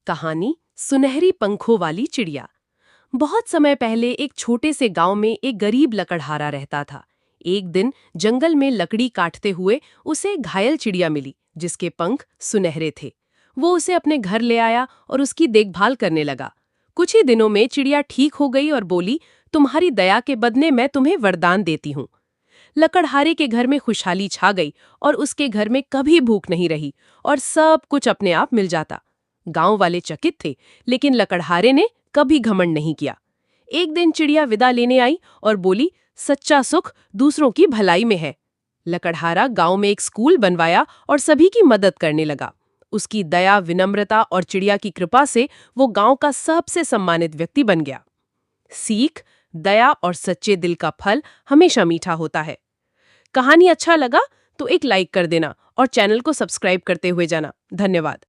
कहानी सुनहरी पंखों वाली चिड़िया। बहुत समय पहले एक छोटे से गांव में एक गरीब लकड़हारा रहता था। एक दिन जंगल में लकड़ी काटते हुए उसे एक घायल चिड़िया मिली जिसके पंख सुनहरे थे। वो उसे अपने घर ले आया और उसकी देखभाल करने लगा। कुछ ही दिनों में चिड़िया ठीक हो गई और बोली, तुम्हारी दया के बदले मैं तुम्हें वरदान देती हूँ। लकड़हारे के घर में खुशहाली छा गई और उसके घर में कभी भूख नहीं रही और सब कुछ अपने आप मिल जाता। गांव वाले चकित थे, लेकिन लकड़हारे ने कभी घमंड नहीं किया। एक दिन चिड़िया विदा लेने आई और बोली, सच्चा सुख दूसरों की भलाई में है। लकड़हारा गांव में एक स्कूल बनवाया और सभी की मदद करने लगा। उसकी दया, विनम्रता और चिड़िया की कृपा से वो गांव का सबसे सम्मानित व्यक्ति बन गया। सीख: दया और सच्चे दिल का फल हमेशा मीठा होता है। कहानी अच्छा लगा तो एक लाइक कर देना और चैनल को सब्सक्राइब करते हुए जाना। धन्यवाद।